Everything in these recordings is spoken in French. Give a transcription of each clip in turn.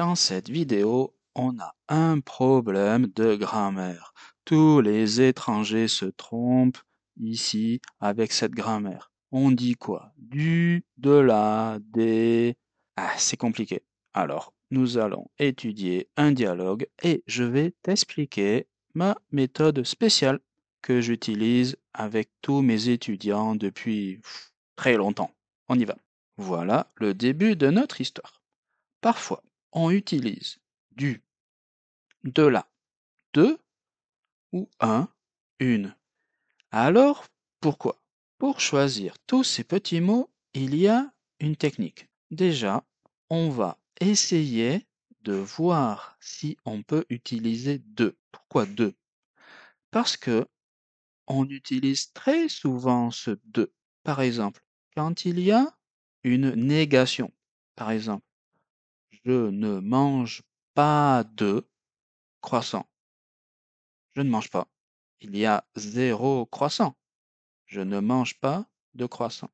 Dans cette vidéo, on a un problème de grammaire. Tous les étrangers se trompent ici avec cette grammaire. On dit quoi? Du, de la, des... Ah, c'est compliqué. Alors, nous allons étudier un dialogue et je vais t'expliquer ma méthode spéciale que j'utilise avec tous mes étudiants depuis très longtemps. On y va. Voilà le début de notre histoire. Parfois, on utilise du, de la, de ou un, une. Alors, pourquoi? Pour choisir tous ces petits mots, il y a une technique. Déjà, on va essayer de voir si on peut utiliser de. Pourquoi de? Parce que on utilise très souvent ce de. Par exemple, quand il y a une négation. Par exemple, je ne mange pas de croissant. Je ne mange pas. Il y a 0 croissant. Je ne mange pas de croissant.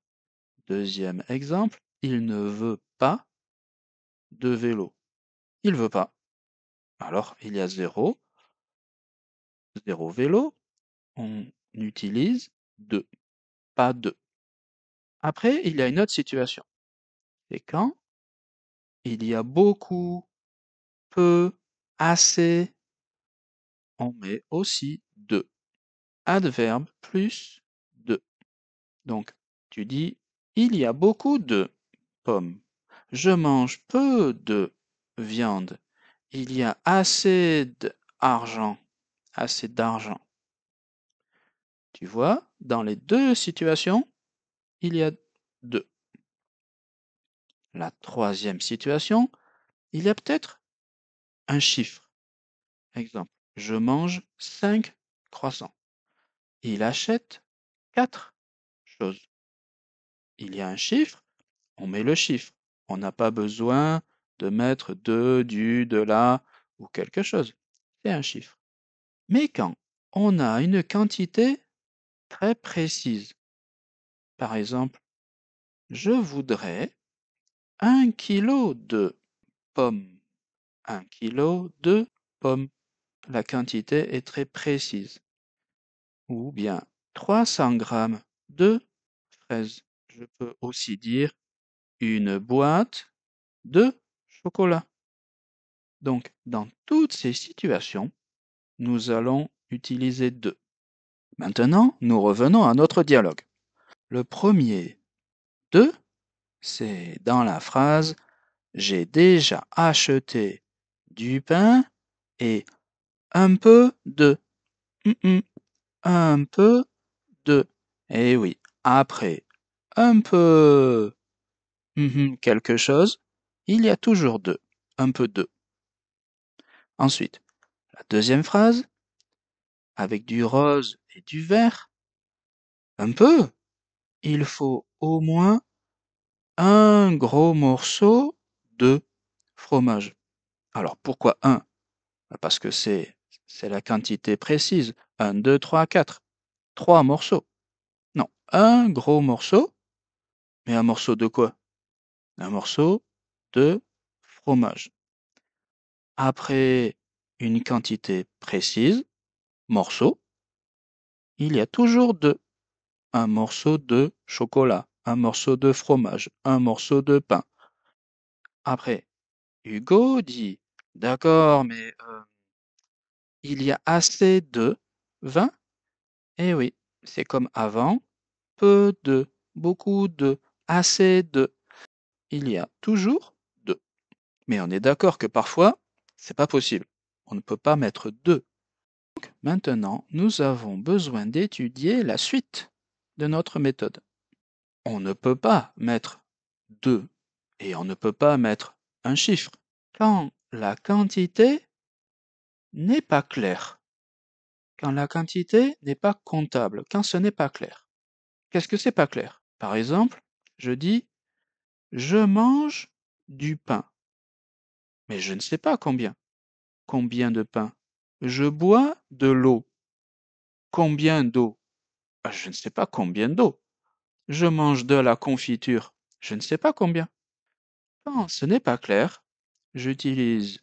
Deuxième exemple, il ne veut pas de vélo. Il veut pas. Alors, il y a 0 vélo. On utilise de, pas de. Après, il y a une autre situation. C'est quand il y a beaucoup, peu, assez, on met aussi de. Adverbe plus de. Donc, tu dis, il y a beaucoup de pommes. Je mange peu de viande. Il y a assez d'argent. Assez d'argent. Tu vois, dans les deux situations, il y a de. La troisième situation, il y a peut-être un chiffre. Exemple, je mange 5 croissants. Il achète 4 choses. Il y a un chiffre, on met le chiffre. On n'a pas besoin de mettre de, du, de la ou quelque chose. C'est un chiffre. Mais quand on a une quantité très précise, par exemple, je voudrais 1 kilo de pommes. 1 kilo de pommes. La quantité est très précise. Ou bien 300 grammes de fraises. Je peux aussi dire une boîte de chocolat. Donc, dans toutes ces situations, nous allons utiliser de. Maintenant, nous revenons à notre dialogue. Le premier de, c'est dans la phrase j'ai déjà acheté du pain et un peu de. Un peu de. Eh oui, après un peu quelque chose, il y a toujours de. Un peu de. Ensuite, la deuxième phrase, avec du rose et du vert, un peu. Il faut au moins un gros morceau de fromage. Alors pourquoi un? Parce que c'est la quantité précise. 1, 2, 3, 4. 3 morceaux. Non, un gros morceau. Mais un morceau de quoi? Un morceau de fromage. Après une quantité précise, morceau, il y a toujours de. Un morceau de chocolat, un morceau de fromage, un morceau de pain. Après, Hugo dit, d'accord, mais il y a assez de vin? Eh oui, c'est comme avant, peu de, beaucoup de, assez de. Il y a toujours de. Mais on est d'accord que parfois, c'est pas possible. On ne peut pas mettre de. Donc, maintenant, nous avons besoin d'étudier la suite de notre méthode. On ne peut pas mettre de et on ne peut pas mettre un chiffre quand la quantité n'est pas claire, quand la quantité n'est pas comptable, quand ce n'est pas clair. Qu'est-ce que c'est pas clair? Par exemple, je dis je mange du pain, mais je ne sais pas combien. Combien de pain? Je bois de l'eau. Combien d'eau? Je ne sais pas combien d'eau. Je mange de la confiture. Je ne sais pas combien. Quand ce n'est pas clair, j'utilise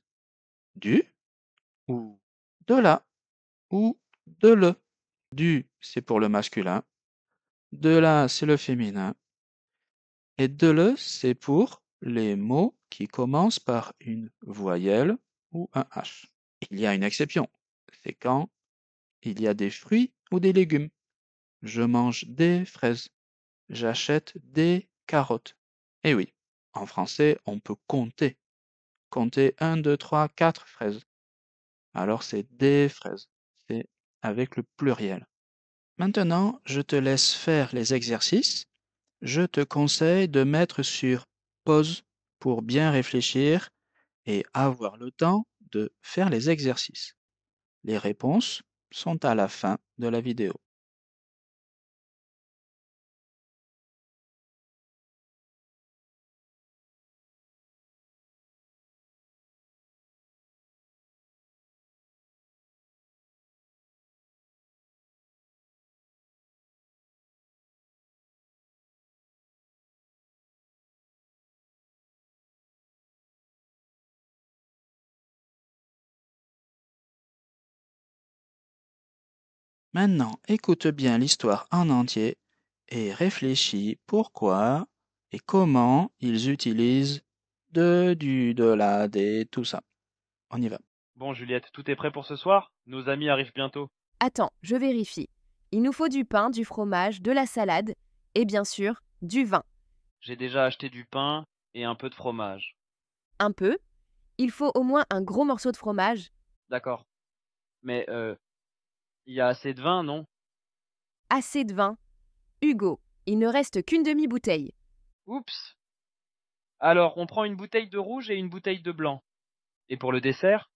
du ou de la ou de le. Du, c'est pour le masculin. De la, c'est le féminin. Et de le, c'est pour les mots qui commencent par une voyelle ou un H. Il y a une exception. C'est quand il y a des fruits ou des légumes. Je mange des fraises. J'achète des carottes. Eh oui, en français, on peut compter. Compter 1, 2, 3, 4 fraises. Alors c'est des fraises. C'est avec le pluriel. Maintenant, je te laisse faire les exercices. Je te conseille de mettre sur pause pour bien réfléchir et avoir le temps de faire les exercices. Les réponses sont à la fin de la vidéo. Maintenant, écoute bien l'histoire en entier et réfléchis pourquoi et comment ils utilisent de, du, de, la, des, tout ça. On y va. Bon, Juliette, tout est prêt pour ce soir? Nos amis arrivent bientôt. Attends, je vérifie. Il nous faut du pain, du fromage, de la salade et bien sûr, du vin. J'ai déjà acheté du pain et un peu de fromage. Un peu. Il faut au moins un gros morceau de fromage. D'accord. Mais, il y a assez de vin, non? Assez de vin. Hugo, il ne reste qu'une demi-bouteille. Oups! Alors, on prend une bouteille de rouge et une bouteille de blanc. Et pour le dessert?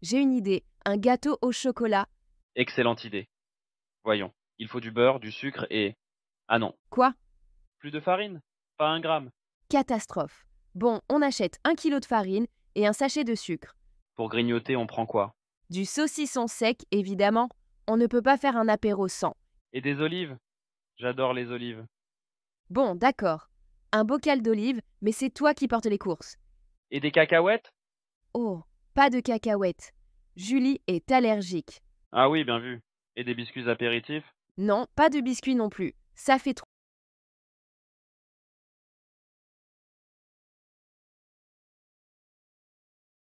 J'ai une idée. Un gâteau au chocolat. Excellente idée. Voyons. Il faut du beurre, du sucre et... Ah non, Quoi? plus de farine? Pas 1 gramme. Catastrophe. Bon, on achète 1 kilo de farine et un sachet de sucre. Pour grignoter, on prend quoi? Du saucisson sec, évidemment. On ne peut pas faire un apéro sans. Et des olives? J'adore les olives. Bon, d'accord. Un bocal d'olives, mais c'est toi qui portes les courses. Et des cacahuètes? Oh, pas de cacahuètes. Julie est allergique. Ah oui, bien vu. Et des biscuits apéritifs? Non, pas de biscuits non plus. Ça fait trop.